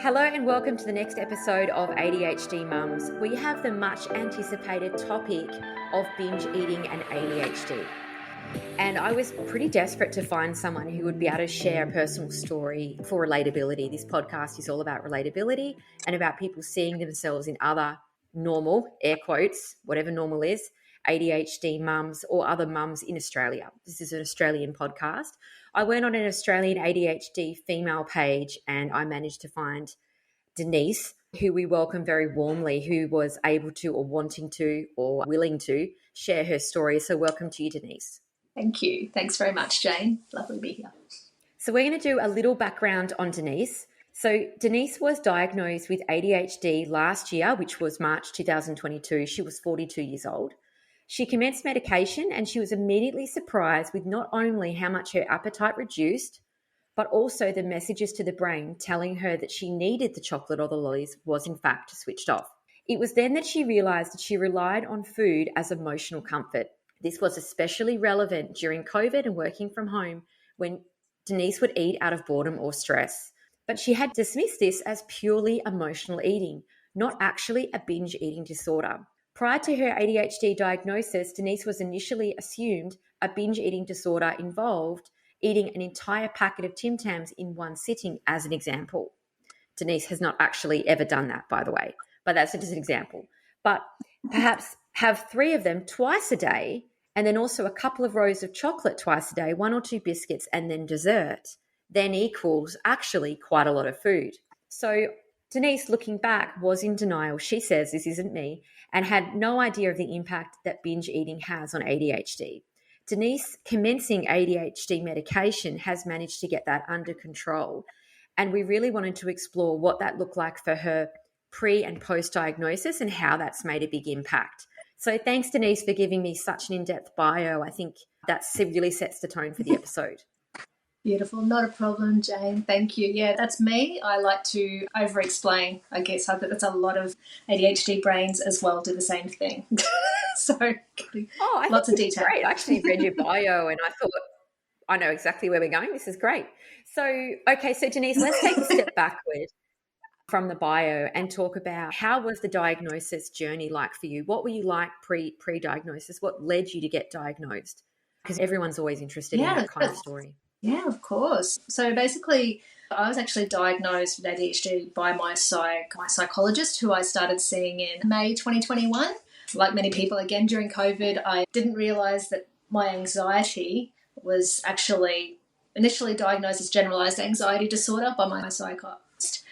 Hello and welcome to the next episode of ADHD Mums. We have the much anticipated topic of binge eating and ADHD. And I was pretty desperate to find someone who would be able to share a personal story for relatability. This podcast is all about relatability and about people seeing themselves in other normal, air quotes, whatever normal is, ADHD mums or other mums in Australia. This is an Australian podcast. I went on an Australian ADHD female page and I managed to find Denise, who we welcome very warmly, who was able to or wanting to or willing to share her story. So welcome to you, Denise. Thank you. Thanks very much, Jane. Lovely to be here. So we're going to do a little background on Denise. So Denise was diagnosed with ADHD last year, which was March 2022. She was 42 years old. She commenced medication and she was immediately surprised with not only how much her appetite reduced, but also the messages to the brain telling her that she needed the chocolate or the lollies was in fact switched off. It was then that she realised that she relied on food as emotional comfort. This was especially relevant during COVID and working from home when Denise would eat out of boredom or stress. But she had dismissed this as purely emotional eating, not actually a binge eating disorder. Prior to her ADHD diagnosis, Denise was initially assumed a binge eating disorder involved eating an entire packet of Tim Tams in one sitting, as an example. Denise has not actually ever done that, by the way, but that's just an example. But perhaps have 3 of them twice a day, and then also a couple of rows of chocolate twice a day, 1 or 2 biscuits, and then dessert, then equals actually quite a lot of food. So Denise, looking back, was in denial. She says, this isn't me, and had no idea of the impact that binge eating has on ADHD. Denise, commencing ADHD medication, has managed to get that under control. And we really wanted to explore what that looked like for her pre and post diagnosis and how that's made a big impact. So thanks, Denise, for giving me such an in-depth bio. I think that really sets the tone for the episode. Beautiful. Not a problem, Jane. Thank you. Yeah, that's me. I like to over-explain, I guess. I think that's a lot of ADHD brains as well do the same thing. So lots of detail. Great. I actually read your bio and I thought, I know exactly where we're going. This is great. So, okay, so Denise, let's take a step backward from the bio and talk about how was the diagnosis journey like for you? What were you like pre-diagnosis? What led you to get diagnosed? Because everyone's always interested in that kind of story. Yeah, of course. So basically, I was actually diagnosed with ADHD by my psychologist, who I started seeing in May 2021. Like many people, again, during COVID, I didn't realise that my anxiety was actually initially diagnosed as generalised anxiety disorder by my psychiatrist.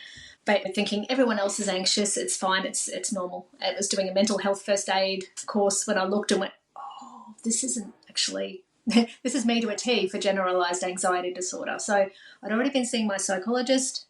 But thinking everyone else is anxious, it's fine, it's normal. I was doing a mental health first aid course when I looked and went, oh, this isn't actually... this is me to a T for generalised anxiety disorder. So I'd already been seeing my psychologist.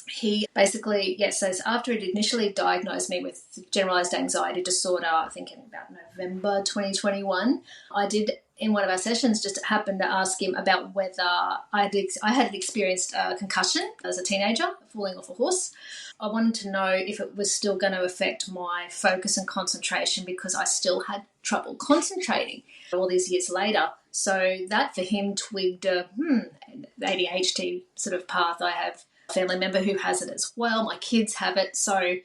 He basically, so after it initially diagnosed me with generalised anxiety disorder, I think in about November 2021, I did, in one of our sessions, just happened to ask him about whether I had experienced a concussion as a teenager, falling off a horse. I wanted to know if it was still going to affect my focus and concentration because I still had trouble concentrating all these years later. So that for him twigged the ADHD sort of path. I have a family member who has it as well. My kids have it. So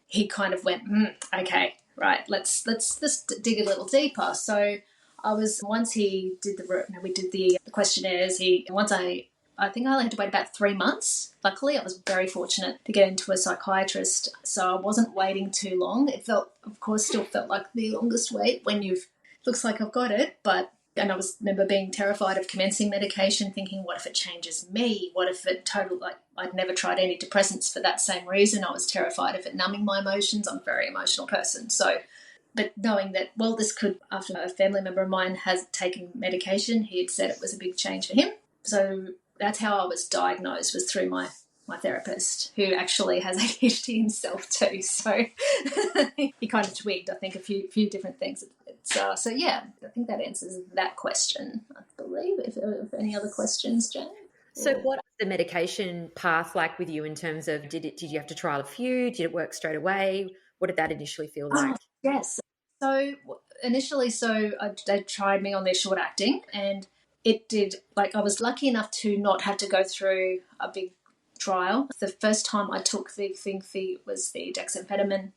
he kind of went, okay, right, let's dig a little deeper. So once he did we did the questionnaires, I think I only had to wait about 3 months. Luckily, I was very fortunate to get into a psychiatrist, so I wasn't waiting too long. It still felt like the longest wait when looks like I've got it, and I remember being terrified of commencing medication, thinking, what if it changes me? What if it I'd never tried antidepressants for that same reason. I was terrified of it numbing my emotions. I'm a very emotional person. So, but knowing that, this could, after a family member of mine has taken medication, he had said it was a big change for him. So that's how I was diagnosed, was through my therapist, who actually has ADHD himself too. So he kind of twigged, I think, a few different things. I think that answers that question, I believe. If any other questions, Jane? So what was the medication path like with you in terms of, did you have to trial a few? Did it work straight away? What did that initially feel like? Yes. So initially, they tried me on their short acting, and it did, I was lucky enough to not have to go through a big trial. The first time I took the thing was the dexamphetamine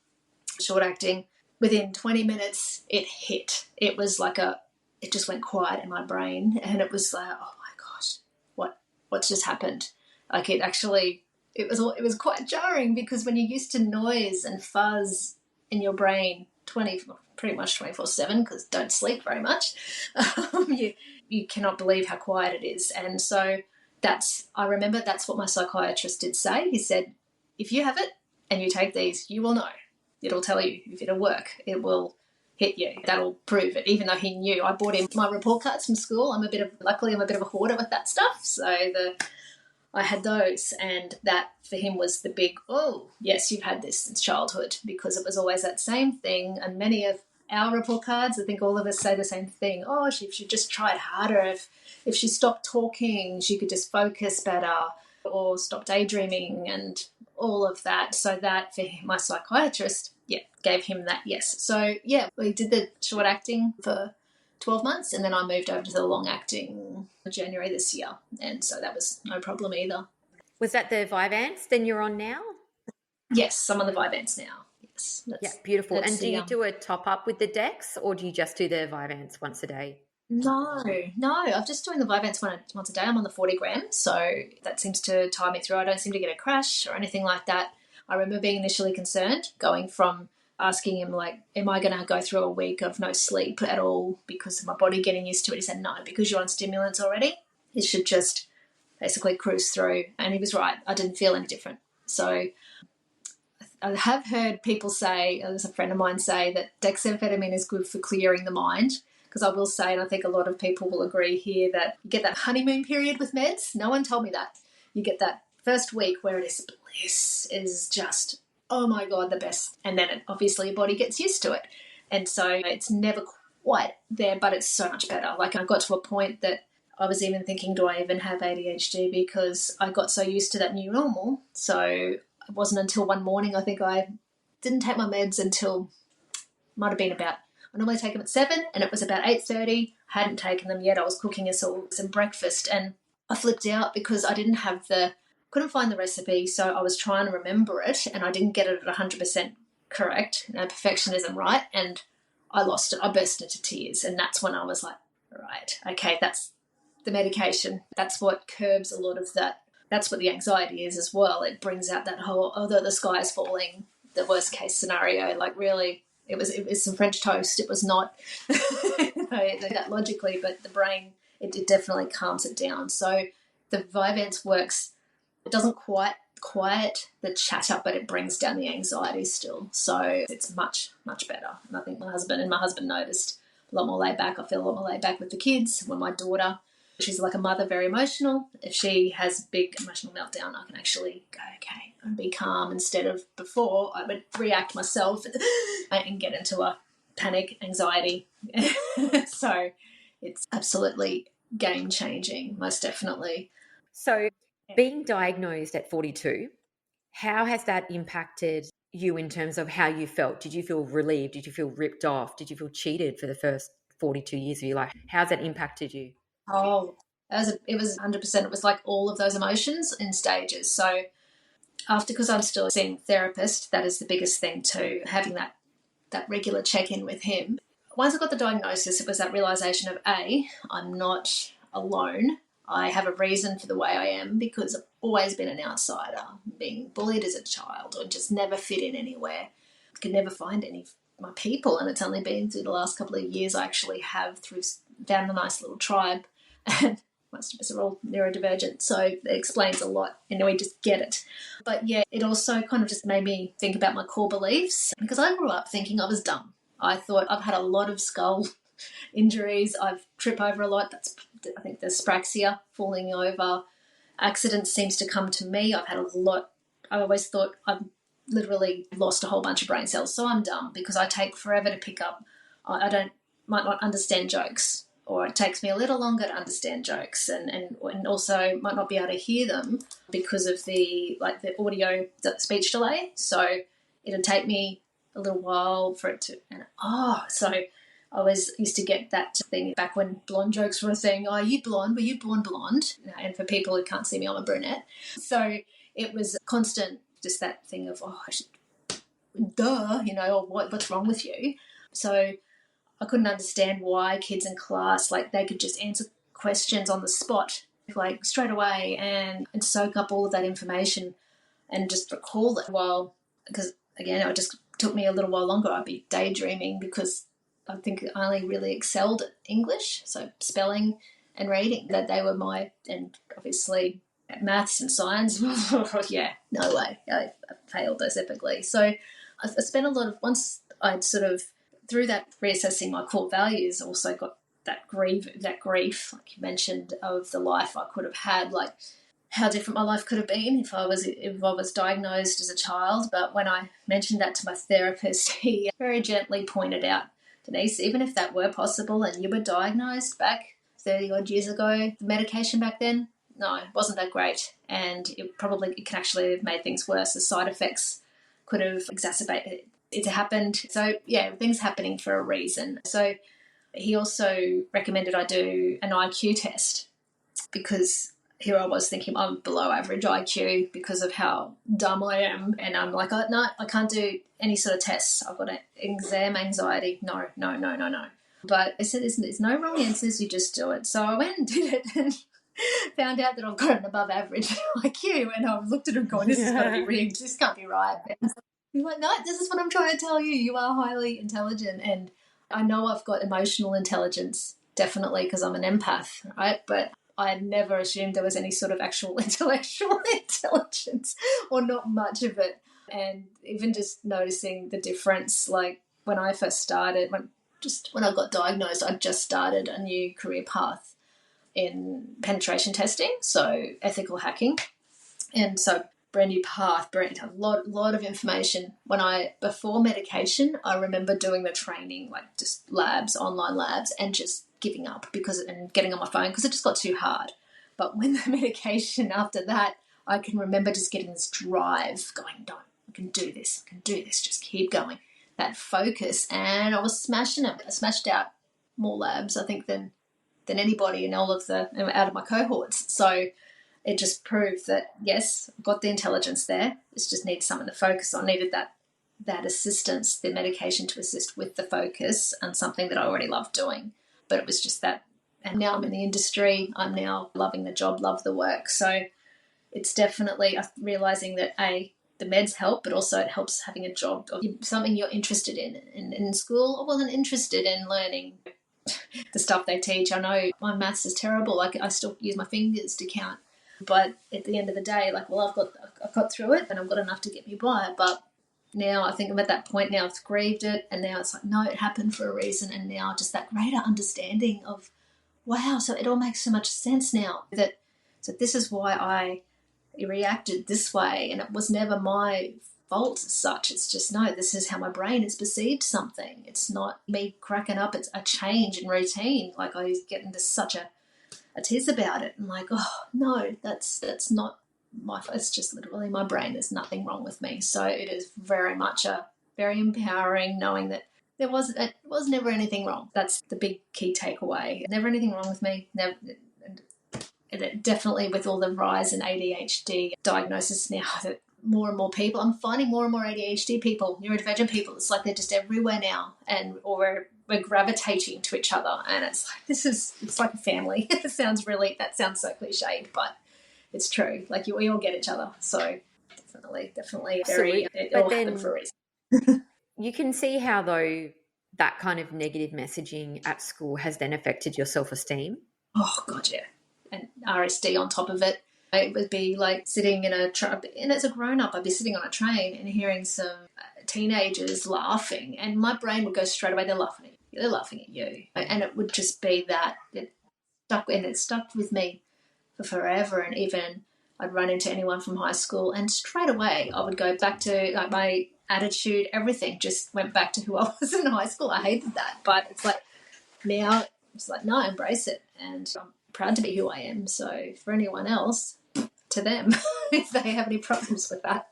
short acting. Within 20 minutes, it hit. It was like it just went quiet in my brain, and it was like, oh my gosh, what's just happened? Like it was quite jarring, because when you're used to noise and fuzz in your brain pretty much 24/7, because don't sleep very much, you cannot believe how quiet it is. And so I remember that's what my psychiatrist did say. He said, if you have it and you take these, you will know. It'll tell you if it'll work. It will hit you. That'll prove it. Even though he knew, I bought him my report cards from school. Luckily I'm a bit of a hoarder with that stuff. So I had those, and that for him was the big, oh, yes, you've had this since childhood, because it was always that same thing. And many of our report cards, I think all of us say the same thing. Oh, if she just tried harder, if she stopped talking, she could just focus better, or stop daydreaming and all of that. So that for him, my psychiatrist, gave him that yes. So, we did the short acting for 12 months, and then I moved over to the long acting in January this year. And so that was no problem either. Was that the Vyvanse then you're on now? Yes, I'm on the Vyvanse now. Yes. Beautiful. And do you do a top up with the Dex, or do you just do the Vyvanse once a day? No, I'm just doing the Vyvanse once a day. I'm on the 40 grams, so that seems to tie me through. I don't seem to get a crash or anything like that. I remember being initially concerned, going from asking him, like, am I going to go through a week of no sleep at all because of my body getting used to it? He said, no, because you're on stimulants already, it should just basically cruise through. And he was right. I didn't feel any different. So I have heard people say, there's a friend of mine say, that dexamphetamine is good for clearing the mind. Because I will say, and I think a lot of people will agree here, that you get that honeymoon period with meds. No one told me that. You get that first week where it is bliss, is just, oh my God, the best. And then obviously your body gets used to it. And so it's never quite there, but it's so much better. Like, I got to a point that I was even thinking, do I even have ADHD? Because I got so used to that new normal. So it wasn't until one morning, I think I didn't take my meds until, might have been about, I normally take them at 7, and it was about 8:30. I hadn't taken them yet. I was cooking us all some breakfast, and I flipped out because I couldn't find the recipe, so I was trying to remember it, and I didn't get it at 100% correct, perfectionism right, and I lost it. I burst into tears, and that's when I was like, right, okay, that's the medication. That's what curbs a lot of that. That's what the anxiety is as well. It brings out that whole, although the sky is falling, the worst case scenario, like really, it was some French toast. It was not that logically, but the brain, it definitely calms it down. So the Vyvanse works. It doesn't quite quiet the chatter, but it brings down the anxiety still. So it's much, much better. And I think my husband noticed a lot more laid back. I feel a lot more laid back with the kids. When my daughter, she's like a mother, very emotional. If she has a big emotional meltdown, I can actually go, okay, and be calm, instead of before I would react myself and get into a panic, anxiety. So it's absolutely game-changing, most definitely. So being diagnosed at 42, how has that impacted you in terms of how you felt? Did you feel relieved? Did you feel ripped off? Did you feel cheated for the first 42 years of your life? How's that impacted you? Oh, it was 100%. It was like all of those emotions in stages. So because I'm still seeing a therapist, that is the biggest thing too, having that regular check-in with him. Once I got the diagnosis, it was that realisation of, I'm not alone. I have a reason for the way I am, because I've always been an outsider, being bullied as a child, or just never fit in anywhere. Could never find any of my people, and it's only been through the last couple of years I actually have found a nice little tribe, and most of us are all neurodivergent, so it explains a lot, and we just get it. But yeah, it also kind of just made me think about my core beliefs, because I grew up thinking I was dumb. I thought I've had a lot of skull injuries. I've tripped over a lot. I think the spraxia, falling over. Accidents seems to come to me. I've had a lot. I always thought I've literally lost a whole bunch of brain cells, so I'm dumb, because I take forever to pick up. Might not understand jokes, or it takes me a little longer to understand jokes, and also might not be able to hear them because of the audio, the speech delay. So it'll take me a little while for it to, so I always used to get that thing back when blonde jokes were a thing. Oh, are you blonde? Were you born blonde? And for people who can't see me, I'm a brunette. So it was constant, just that thing of, oh, duh, or what's wrong with you? So I couldn't understand why kids in class, like, they could just answer questions on the spot, like, straight away, and soak up all of that information and just recall it. Because again, it just took me a little while longer. I'd be daydreaming because I think I only really excelled at English, so spelling and reading, that they were and obviously maths and science, yeah, no way. I failed those epically. So I spent a lot of, once I'd sort of, through that reassessing my core values, also got that grief, like you mentioned, of the life I could have had, like how different my life could have been if I was diagnosed as a child. But when I mentioned that to my therapist, he very gently pointed out, Denise, even if that were possible and you were diagnosed back 30 odd years ago, the medication back then, no, it wasn't that great. And it can actually have made things worse. The side effects could have exacerbated it happened. So, yeah, things happening for a reason. So he also recommended I do an IQ test, because here I was thinking I'm below average IQ because of how dumb I am. And I'm like, oh, no, I can't do any sort of tests. I've got an exam anxiety. No. But I said, there's no wrong answers. You just do it. So I went and did it and found out that I've got an above average IQ. And I looked at him going, this has got to be rigged. This can't be right. He's like, no, this is what I'm trying to tell you. You are highly intelligent. And I know I've got emotional intelligence, definitely, because I'm an empath, right? But I had never assumed there was any sort of actual intellectual intelligence, or not much of it. And even just noticing the difference, like when I first started, when I got diagnosed, I just started a new career path in penetration testing, so ethical hacking. And so brand new path, a lot of information. Before medication, I remember doing the training, like just online labs, and just giving up and getting on my phone because it just got too hard. But when the medication after that, I can remember just getting this drive going, no, I can do this, just keep going. That focus, and I was smashing it. I smashed out more labs, I think, than anybody in all of out of my cohorts. So it just proved that, yes, I've got the intelligence there. It just needs someone to focus on. Needed that assistance, the medication to assist with the focus, and something that I already loved doing. But it was just that. And now I'm in the industry. I'm now loving the job, love the work. So it's definitely realising that, the meds help, but also it helps having a job or something you're interested in. In school, I wasn't interested in learning the stuff they teach. I know my maths is terrible. Like, I still use my fingers to count. But at the end of the day, like, well, I've got through it and I've got enough to get me by. But now I think I'm at that point now, I've grieved it, and now it's like, no, it happened for a reason. And now just that greater understanding of, wow, so it all makes so much sense now. So this is why I reacted this way, and it was never my fault as such. It's just, no, this is how my brain has perceived something. It's not me cracking up. It's a change in routine. Like, I get into such a tiz about it. I'm like, oh, no, that's not my fault. It's just literally my brain. There's nothing wrong with me. So it is very much very empowering knowing that it was never anything wrong. That's the big key takeaway. Never anything wrong with me. Never. And definitely with all the rise in ADHD diagnosis now, that more and more people, I'm finding more and more ADHD people, neurodivergent people, it's like they're just everywhere now, or we're gravitating to each other, and it's like, it's like a family. That sounds so cliched, but it's true. Like, we all get each other. So definitely it all happened for a reason. You can see how, though, that kind of negative messaging at school has then affected your self-esteem. Oh, God, yeah. And RSD on top of it. It would be like sitting in a train, and as a grown-up, I'd be sitting on a train and hearing some teenagers laughing, and my brain would go straight away, they're laughing at you. And it would just be that. It stuck with me for forever. And even I'd run into anyone from high school, and straight away I would go back to, like, my attitude, everything just went back to who I was in high school. I hated that. But it's like, now it's like, no, embrace it. And I'm proud to be who I am. So for anyone else, to them, if they have any problems with that.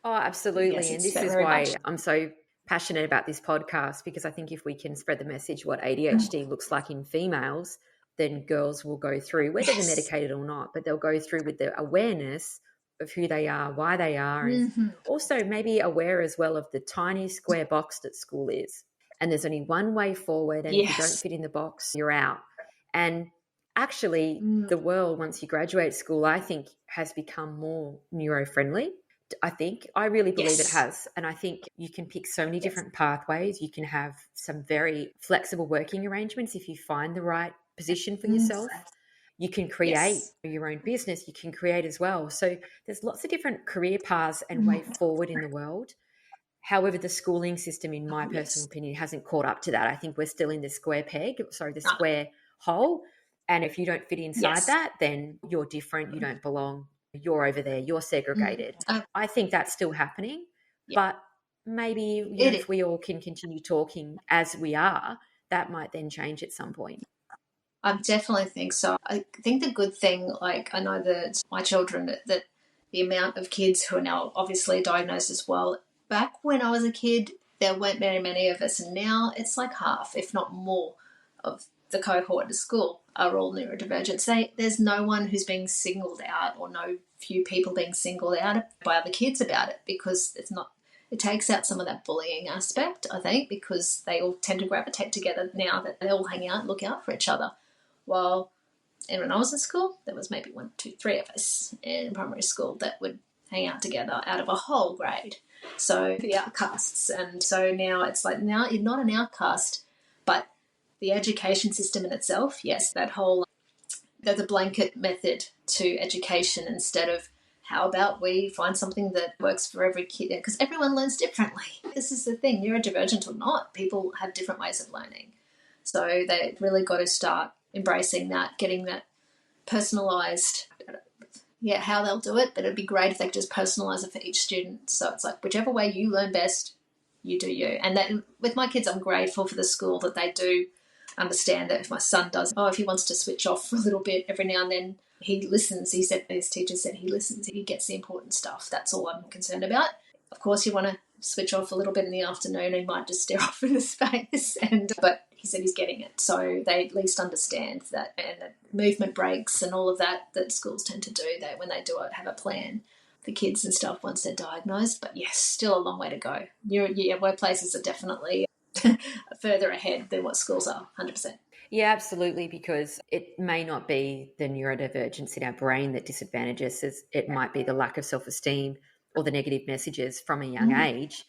Oh, absolutely. Yes, and this is why I'm so passionate about this podcast, because I think if we can spread the message what ADHD looks like in females, than girls will go through, whether they're medicated or not, but they'll go through with the awareness of who they are, why they are, and also maybe aware as well of the tiny square box that school is. And there's only one way forward, and if you don't fit in the box, you're out. And actually, the world, once you graduate school, I think has become more neuro-friendly. I really believe it has. And I think you can pick so many different pathways. You can have some very flexible working arrangements if you find the right position for yourself. You can create your own business. You can create as well. So there's lots of different career paths and way forward in the world. However, the schooling system, in my personal opinion, hasn't caught up to that. I think we're still in the square hole. And if you don't fit inside that, then you're different. You don't belong. You're over there. You're segregated. I think that's still happening. But maybe if we all can continue talking as we are, that might then change at some point. I definitely think so. I think the good thing, like I know that my children, that the amount of kids who are now obviously diagnosed as well, back when I was a kid, there weren't very many of us, and now it's like half, if not more, of the cohort at school are all neurodivergent. There's no one who's being singled out, or no few people being singled out by other kids about it, because it takes out some of that bullying aspect, I think, because they all tend to gravitate together now that they all hang out and look out for each other. While, and when I was in school, there was maybe 1, 2, 3 of us in primary school that would hang out together out of a whole grade. So the outcasts. And so now it's like, now you're not an outcast, but the education system in itself, yes, that whole, there's a blanket method to education instead of how about we find something that works for every kid, because everyone learns differently. This is the thing, neurodivergent or not, people have different ways of learning. So they really got to start embracing that, getting that personalised, how they'll do it, but it'd be great if they could just personalise it for each student. So it's like whichever way you learn best, you do you. And that, with my kids, I'm grateful for the school that they do understand that if my son does, if he wants to switch off for a little bit every now and then, he listens. He said, his teacher said he listens. He gets the important stuff. That's all I'm concerned about. Of course, you want to switch off a little bit in the afternoon. He might just stare off into space. But he said he's getting it. So they at least understand that, and that movement breaks and all of that schools tend to do, that when they do have a plan for kids and stuff once they're diagnosed. But yes, still a long way to go. Workplaces are definitely further ahead than what schools are, 100%. Yeah, absolutely, because it may not be the neurodivergence in our brain that disadvantages us. It might be the lack of self-esteem or the negative messages from a young age.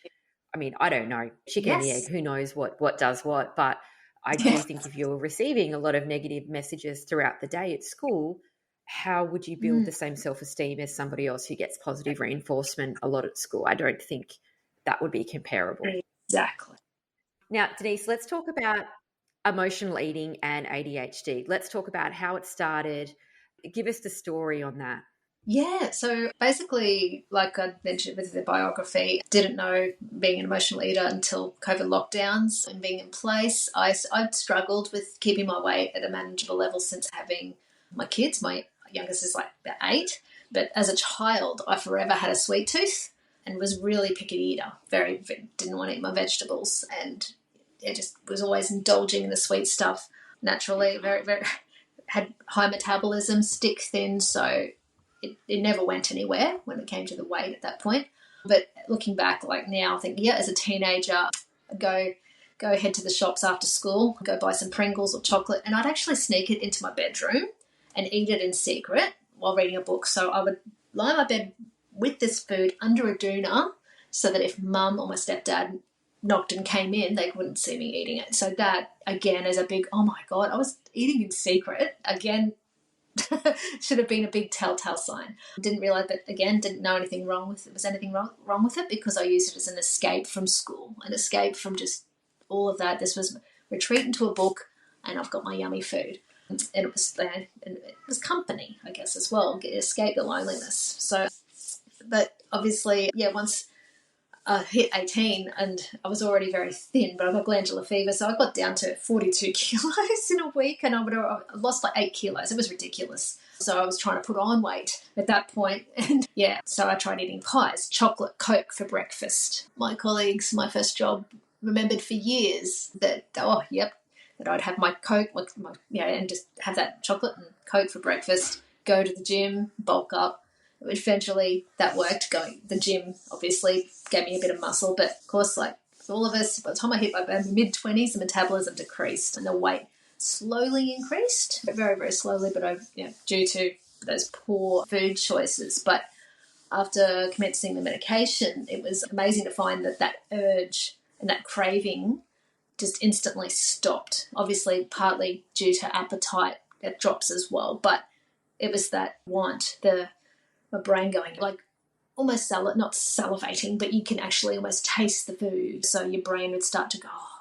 I mean, I don't know. Chicken and the egg, who knows what does what. But I do think if you're receiving a lot of negative messages throughout the day at school, how would you build the same self-esteem as somebody else who gets positive reinforcement a lot at school? I don't think that would be comparable. Exactly. Now, Denise, let's talk about emotional eating and ADHD. Let's talk about how it started. Give us the story on that. Yeah, so basically, like I mentioned with the biography, didn't know being an emotional eater until COVID lockdowns and being in place. I'd struggled with keeping my weight at a manageable level since having my kids. My youngest is like about 8. But as a child, I forever had a sweet tooth and was really picky eater. Didn't want to eat my vegetables, and it just was always indulging in the sweet stuff naturally. Very, very had high metabolism, stick thin, so it never went anywhere when it came to the weight at that point. But looking back, like now, I think, as a teenager, I'd go head to the shops after school, go buy some Pringles or chocolate, and I'd actually sneak it into my bedroom and eat it in secret while reading a book. So I would lie in my bed with this food under a doona so that if mum or my stepdad knocked and came in, they wouldn't see me eating it. So that, again, is a big, oh my God, I was eating in secret. Again, should have been a big telltale sign. Didn't realise that, again, didn't know anything wrong with it. Was anything wrong with it? Because I used it as an escape from school, an escape from just all of that. This was retreat into a book, and I've got my yummy food. And it was company, I guess, as well. Escape the loneliness. So, but obviously, once I hit 18 and I was already very thin, but I got glandular fever, so I got down to 42 kilos in a week, and I lost like 8 kilos. It was ridiculous. So I was trying to put on weight at that point. And so I tried eating pies, chocolate, Coke for breakfast. My colleagues, my first job, remembered for years that, that I'd have my Coke, and just have that chocolate and Coke for breakfast, go to the gym, bulk up. Eventually that worked. Going the gym obviously gave me a bit of muscle, but of course, like all of us, by the time I hit my mid-20s, the metabolism decreased and the weight slowly increased, but very, very slowly, but due to those poor food choices. But after commencing the medication, it was amazing to find that urge and that craving just instantly stopped. Obviously, partly due to appetite, it drops as well, but it was that want, my brain going like almost not salivating, but you can actually almost taste the food. So your brain would start to go, oh,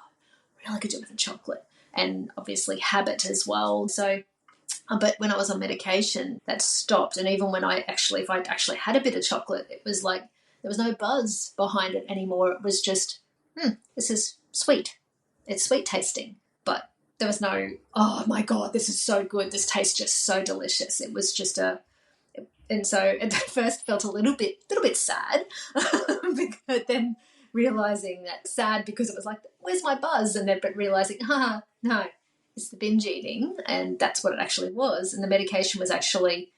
I really could do with a chocolate. And obviously habit as well. So, but when I was on medication, that stopped. And even when if I actually had a bit of chocolate, it was like there was no buzz behind it anymore. It was just, this is sweet. It's sweet tasting. But there was no, oh my God, this is so good. This tastes just so delicious. It was just and so at first felt a little bit sad, but then realizing that sad because it was like, where's my buzz? And then but realizing, no, it's the binge eating, and that's what it actually was. And the medication was actually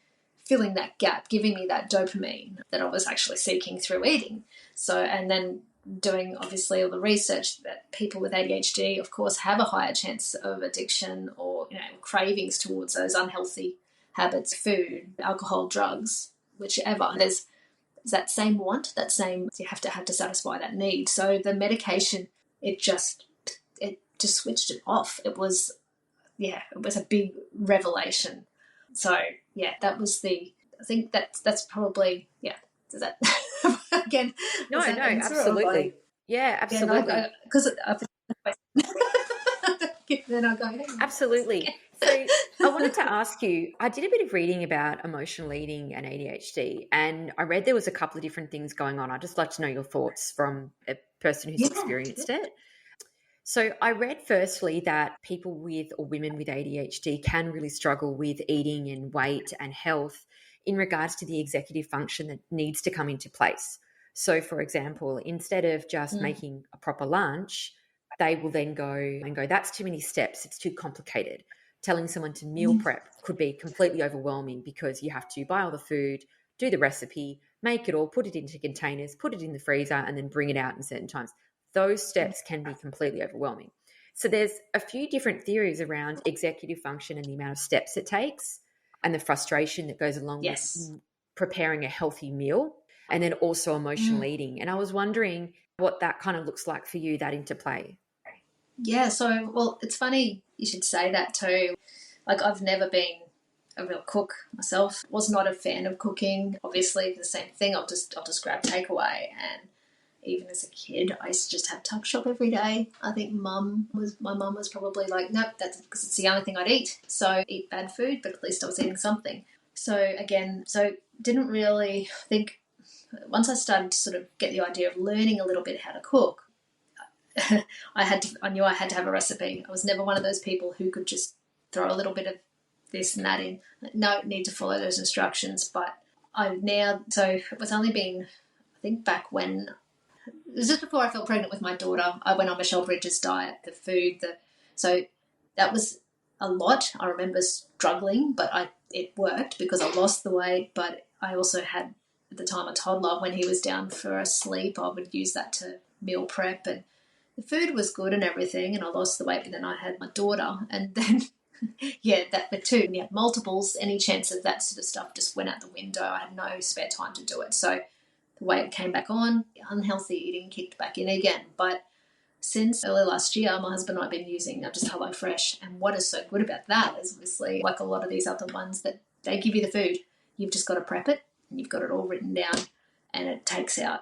filling that gap, giving me that dopamine that I was actually seeking through eating. So, and then doing obviously all the research that people with ADHD, of course, have a higher chance of addiction or cravings towards those unhealthy habits, food, alcohol, drugs, whichever. There's that same want, you have to satisfy that need. So the medication, it just switched it off. It was a big revelation. So that was I think that's probably, does that again? No, absolutely. Yeah, absolutely. Because then I go, absolutely. So I wanted to ask you, I did a bit of reading about emotional eating and ADHD, and I read there was a couple of different things going on. I'd just like to know your thoughts from a person who's experienced it. So I read firstly that people with or women with ADHD can really struggle with eating and weight and health in regards to the executive function that needs to come into place. So, for example, instead of just making a proper lunch, they will then go, that's too many steps. It's too complicated. Telling someone to meal prep could be completely overwhelming because you have to buy all the food, do the recipe, make it all, put it into containers, put it in the freezer, and then bring it out in certain times. Those steps can be completely overwhelming. So there's a few different theories around executive function and the amount of steps it takes and the frustration that goes along with preparing a healthy meal, and then also emotional eating. And I was wondering what that kind of looks like for you, that interplay. Yeah, so, well, it's funny you should say that too. Like, I've never been a real cook myself. Was not a fan of cooking. Obviously, the same thing. I'll just grab takeaway. And even as a kid, I used to just have tuck shop every day. I think my mum was probably like, nope, that's because it's the only thing I'd eat. So eat bad food, but at least I was eating something. So didn't really think. Once I started to sort of get the idea of learning a little bit how to cook, I knew I had to have a recipe. I was never one of those people who could just throw a little bit of this and that in. No, need to follow those instructions. But so it was only been, I think back when, it was just before I fell pregnant with my daughter, I went on Michelle Bridges' diet, so that was a lot. I remember struggling, but it worked because I lost the weight, but I also had, at the time, a toddler. When he was down for a sleep, I would use that to meal prep, and the food was good and everything, and I lost the weight, but then I had my daughter, and then that the two, we had multiples. Any chance of that sort of stuff just went out the window. I had no spare time to do it. So the weight came back on, unhealthy eating kicked back in again. But since early last year, my husband and I have been using just HelloFresh, and what is so good about that is obviously, like a lot of these other ones, that they give you the food. You've just got to prep it, and you've got it all written down, and it takes out,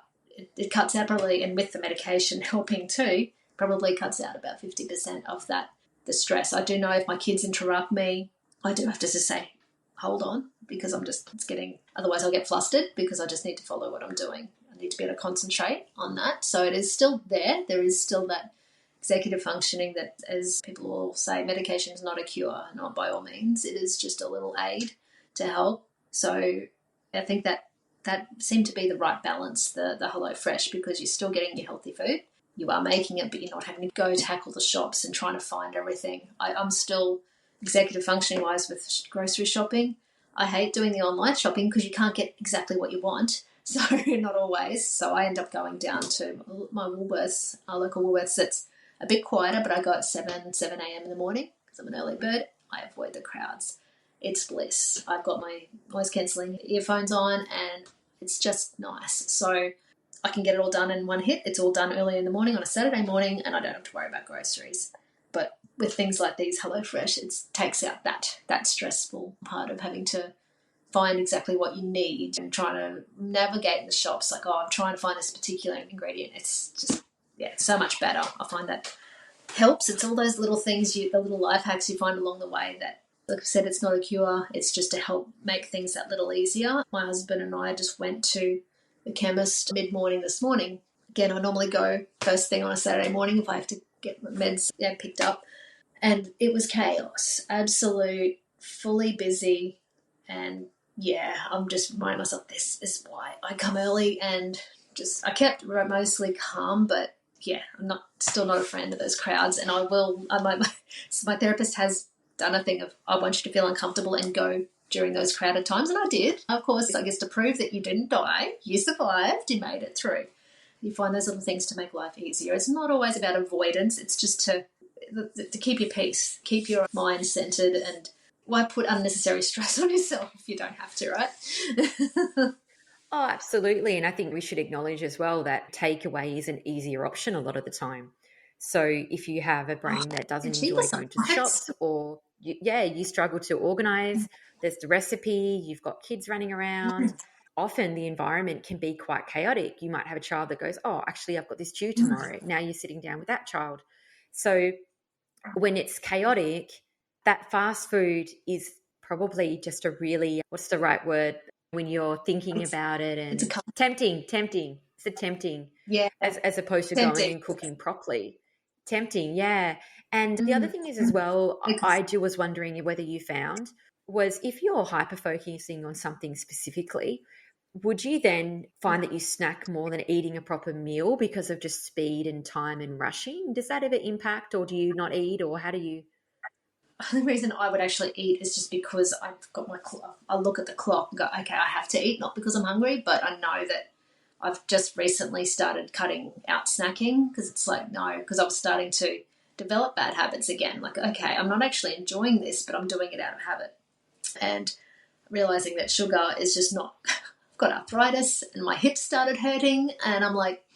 it cuts out probably, and with the medication helping too, probably cuts out about 50% of that, the stress. I do know if my kids interrupt me, I do have to just say, hold on, because otherwise I'll get flustered because I just need to follow what I'm doing. I need to be able to concentrate on that. So it is still there. There is still that executive functioning that, as people will say, medication is not a cure, not by all means. It is just a little aid to help. So I think that seemed to be the right balance, the HelloFresh, because you're still getting your healthy food. you are making it, but you're not having to go tackle the shops and trying to find everything. I'm still executive functioning wise with grocery shopping. I hate doing the online shopping because you can't get exactly what you want. So not always. So I end up going down to my Woolworths, our local Woolworths. That's a bit quieter, but I go at 7 a.m. in the morning because I'm an early bird. I avoid the crowds. It's bliss. I've got my noise cancelling earphones on and it's just nice. So I can get it all done in one hit. It's all done early in the morning on a Saturday morning and I don't have to worry about groceries. But with things like these HelloFresh, it takes out that stressful part of having to find exactly what you need and trying to navigate the shops. Like, I'm trying to find this particular ingredient. It's just, it's so much better. I find that helps. It's all those little things, the little life hacks you find along the way that, like I said, it's not a cure. It's just to help make things that little easier. My husband and I just went to the chemist mid-morning this morning. Again, I normally go first thing on a Saturday morning if I have to get my meds picked up. And it was chaos, absolute, fully busy. And I'm just reminding myself, this is why I come early, and I kept mostly calm, but I'm still not a friend of those crowds. And my therapist has done a thing of, I want you to feel uncomfortable and go during those crowded times. And I did. Of course, I guess to prove that you didn't die, you survived, you made it through. You find those little things to make life easier. It's not always about avoidance. It's just to keep your peace, keep your mind centered, and why put unnecessary stress on yourself if you don't have to, right? Oh, absolutely. And I think we should acknowledge as well that takeaway is an easier option a lot of the time. So if you have a brain that doesn't enjoy going to the shops, or you struggle to organize, there's the recipe, you've got kids running around. Often the environment can be quite chaotic. You might have a child that goes, oh, actually, I've got this due tomorrow. Now you're sitting down with that child. So when it's chaotic, that fast food is probably just a really, what's the right word, when you're thinking about it, and tempting. It's a tempting, as opposed to going and cooking properly. Tempting, yeah. And the other thing is as well, I was wondering whether you found, was if you're hyper-focusing on something specifically, would you then find that you snack more than eating a proper meal because of just speed and time and rushing? Does that ever impact, or do you not eat, or how do you? The reason I would actually eat is just because I've got my clock. I look at the clock and go, okay, I have to eat, not because I'm hungry, but I know that I've just recently started cutting out snacking because it's like, no, because I was starting to develop bad habits again. Like, okay, I'm not actually enjoying this, but I'm doing it out of habit. And realizing that sugar is just not, I've got arthritis and my hips started hurting, and I'm like,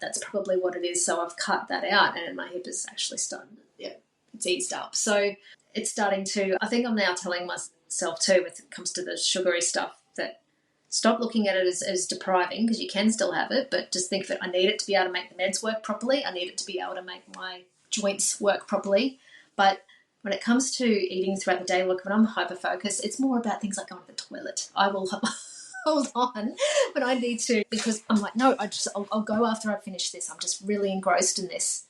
that's probably what it is. So I've cut that out, and my hip is actually starting, it's eased up. So it's starting to, I think I'm now telling myself too, when it comes to the sugary stuff, that stop looking at it as depriving, because you can still have it, but just think that I need it to be able to make the meds work properly. I need it to be able to make my joints work properly. But when it comes to eating throughout the day, look, when I'm hyper-focused, it's more about things like going to the toilet. I will hold on, but I need to, because I'm like, no, I'll go after I finish this. I'm just really engrossed in this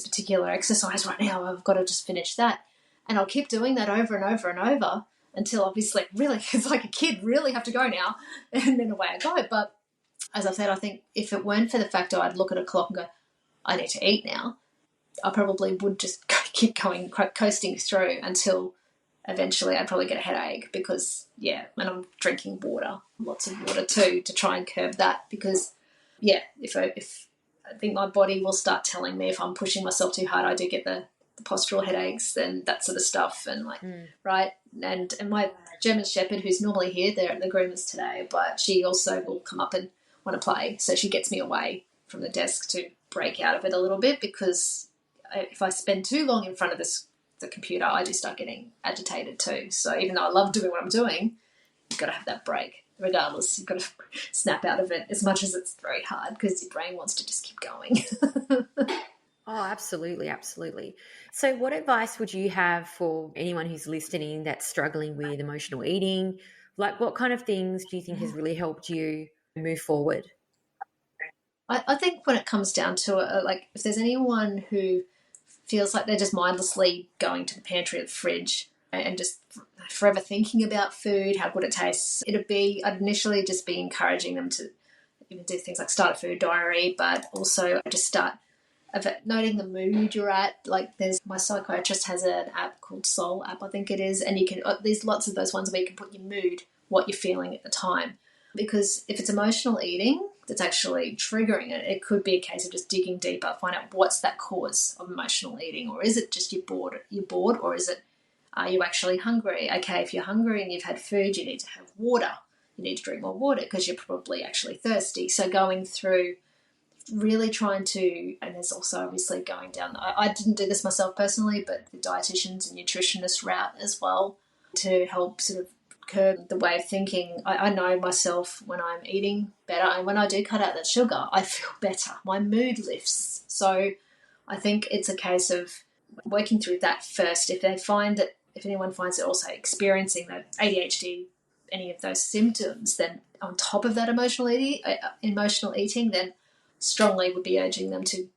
particular exercise right now. I've got to just finish that. And I'll keep doing that over and over and over until obviously really, it's like a kid, really have to go now. And then away I go. But as I said, I think if it weren't for the fact that I'd look at a clock and go, I need to eat now, I probably would just keep going, coasting through until eventually I'd probably get a headache because, and I'm drinking water, lots of water too, to try and curb that because, if I think my body will start telling me if I'm pushing myself too hard, I do get the postural headaches and that sort of stuff. And right. And my German Shepherd, who's normally here, they're at the groomers today, but she also will come up and want to play. So she gets me away from the desk to break out of it a little bit, because if I spend too long in front of the computer, I do start getting agitated too. So even though I love doing what I'm doing, you've got to have that break. Regardless, you've got to snap out of it, as much as it's very hard because your brain wants to just keep going. Oh, absolutely, absolutely. So what advice would you have for anyone who's listening that's struggling with emotional eating? Like, what kind of things do you think has really helped you move forward? I think when it comes down to it, like if there's anyone who feels like they're just mindlessly going to the pantry or the fridge and just forever thinking about food, how good it tastes, I'd initially just be encouraging them to even do things like start a food diary, but also just start of it, noting the mood you're at. Like my psychiatrist has an app called Soul app, I think it is, and you can there's lots of those ones where you can put your mood, what you're feeling at the time. Because if it's emotional eating that's actually triggering it, it could be a case of just digging deeper, find out what's that cause of emotional eating, or is it just you're bored, or is it are you actually hungry? Okay, if you're hungry and you've had food, you need to have water. You need to drink more water because you're probably actually thirsty. So going through really trying to, and there's also obviously going down, I didn't do this myself personally, but the dietitians and nutritionists route as well to help sort of curb the way of thinking. I know myself when I'm eating better and when I do cut out that sugar, I feel better. My mood lifts. So I think it's a case of working through that first. If anyone finds it also experiencing that ADHD, any of those symptoms, then on top of that emotional eating, then strongly would be urging them to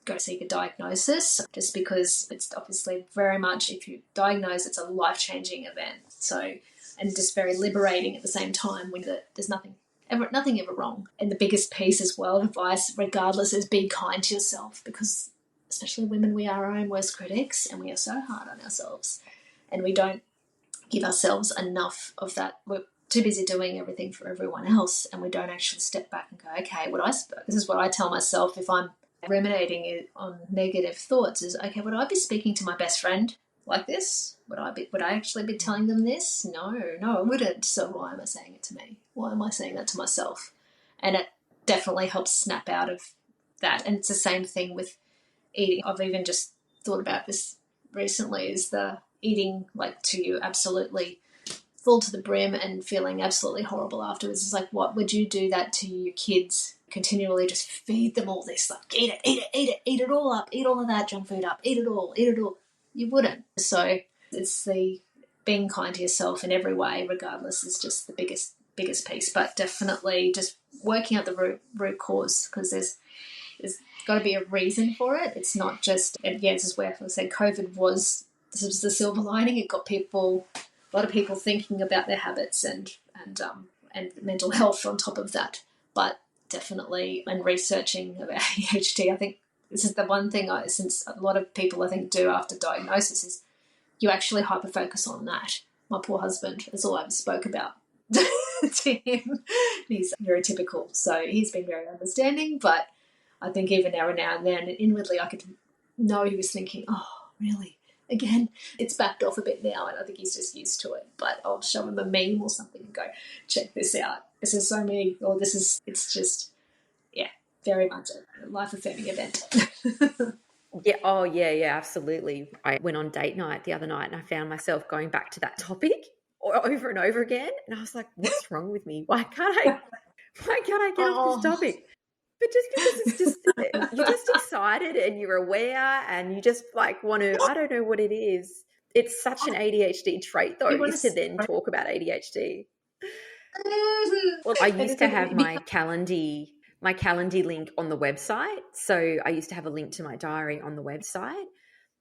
go seek a diagnosis, just because it's obviously very much, if you diagnose, it's a life-changing event. So, and just very liberating at the same time, when there's nothing ever wrong. And the biggest piece as well of advice, regardless, is be kind to yourself, because especially women, we are our own worst critics and we are so hard on ourselves, and we don't give ourselves enough of that. We're too busy doing everything for everyone else, and we don't actually step back and go, okay, this is what I tell myself if I'm ruminating on negative thoughts is, okay, would I be speaking to my best friend like this? Would I actually be telling them this? No, I wouldn't. So why am I saying it to me? Why am I saying that to myself? And it definitely helps snap out of that. And it's the same thing with eating. I've even just thought about this recently, is the eating like to you absolutely full to the brim and feeling absolutely horrible afterwards. It's like, what would you do that to your kids? Continually just feed them all this, like eat it all up, eat all of that junk food up, eat it all. You wouldn't. So it's the being kind to yourself in every way, regardless, is just the biggest piece. But definitely just working out the root cause, because there's got to be a reason for it. It's not just, and yeah, this is where I said COVID was the silver lining. It got a lot of people thinking about their habits and mental health on top of that. But definitely, and researching about ADHD, I think this is the one thing since a lot of people I think do after diagnosis, is you actually hyper-focus on that. My poor husband, that's all I ever spoke about to him. He's neurotypical, so he's been very understanding, but I think even now and then, inwardly, I could know he was thinking, oh, really? Again? It's backed off a bit now, and I think he's just used to it. But I'll show him a meme or something and go, check this out. This is so me, or it's just, yeah, very much a life-affirming event. Yeah. Oh, yeah, absolutely. I went on date night the other night and I found myself going back to that topic over and over again. And I was like, what's wrong with me? Why can't I get off this topic? But just because it's just, you're just excited and you're aware and you just like want to, I don't know what it is. It's such an ADHD trait though, is to then talk about ADHD. Well, I used to have my Calendly link on the website. So I used to have a link to my diary on the website.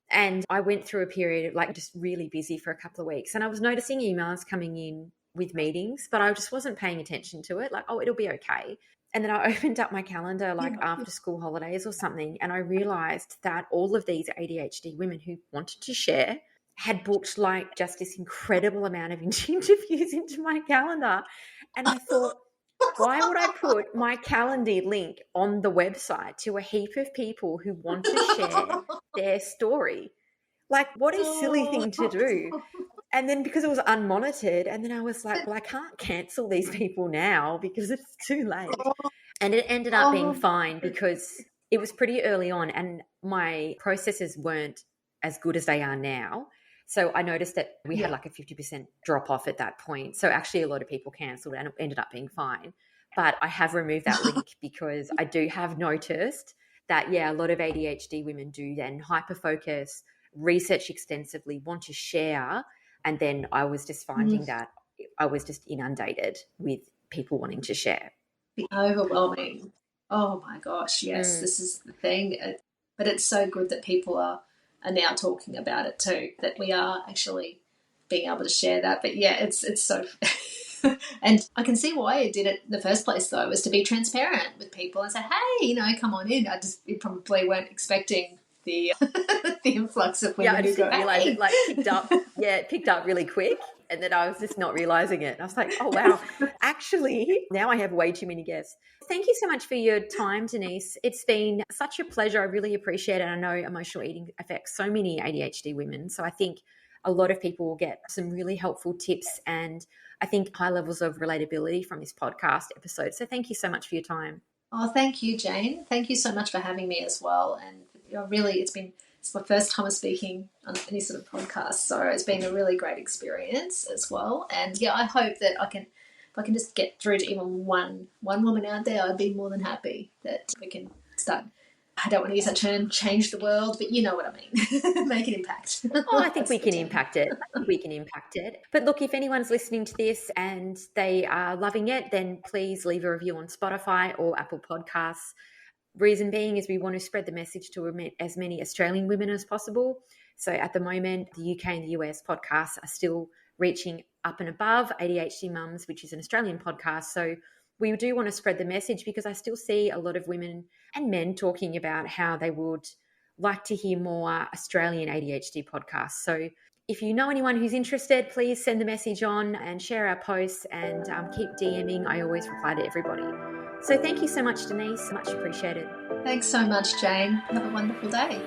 And I went through a period of like just really busy for a couple of weeks. And I was noticing emails coming in with meetings, but I just wasn't paying attention to it. Like, oh, it'll be okay. And then I opened up my calendar like after school holidays or something, and I realized that all of these ADHD women who wanted to share had booked like just this incredible amount of interviews into my calendar. And I thought, why would I put my Calendly link on the website to a heap of people who want to share their story? Like, what a silly thing to do. And then because it was unmonitored, and then I was like, well, I can't cancel these people now because it's too late. And it ended up being fine because it was pretty early on and my processes weren't as good as they are now. So I noticed that we had like a 50% drop off at that point. So actually a lot of people cancelled and it ended up being fine. But I have removed that link because I do have noticed that, a lot of ADHD women do then hyper-focus, research extensively, want to share. And then I was just finding that I was just inundated with people wanting to share. Overwhelming. Oh my gosh, yes, this is the thing. But it's so good that people are now talking about it too, that we are actually being able to share that. But yeah, it's so And I can see why I did it in the first place, though, was to be transparent with people and say, hey, come on in. You probably weren't expecting the the influx of women I who just go, didn't realize hey. it picked up. Yeah, it picked up really quick. And then I was just not realizing it. And I was like, oh, wow. Actually, now I have way too many guests. Thank you so much for your time, Denise. It's been such a pleasure. I really appreciate it. I know emotional eating affects so many ADHD women. So I think a lot of people will get some really helpful tips and I think high levels of relatability from this podcast episode. So thank you so much for your time. Oh, thank you, Jane. Thank you so much for having me as well. And really, it's my first time of speaking on any sort of podcast, so it's been a really great experience as well. And I hope that if I can just get through to even one woman out there, I'd be more than happy that we can start. I don't want to use that term, change the world, but you know what I mean. Make an impact. Oh, I think we can impact it. But look, if anyone's listening to this and they are loving it, then please leave a review on Spotify or Apple Podcasts. Reason being is we want to spread the message to as many Australian women as possible. So at the moment, the UK and the US podcasts are still reaching up and above ADHD Mums, which is an Australian podcast. So we do want to spread the message because I still see a lot of women and men talking about how they would like to hear more Australian ADHD podcasts. So if you know anyone who's interested, please send the message on and share our posts and keep DMing. I always reply to everybody. So thank you so much, Denise. Much appreciated. Thanks so much, Jane. Have a wonderful day.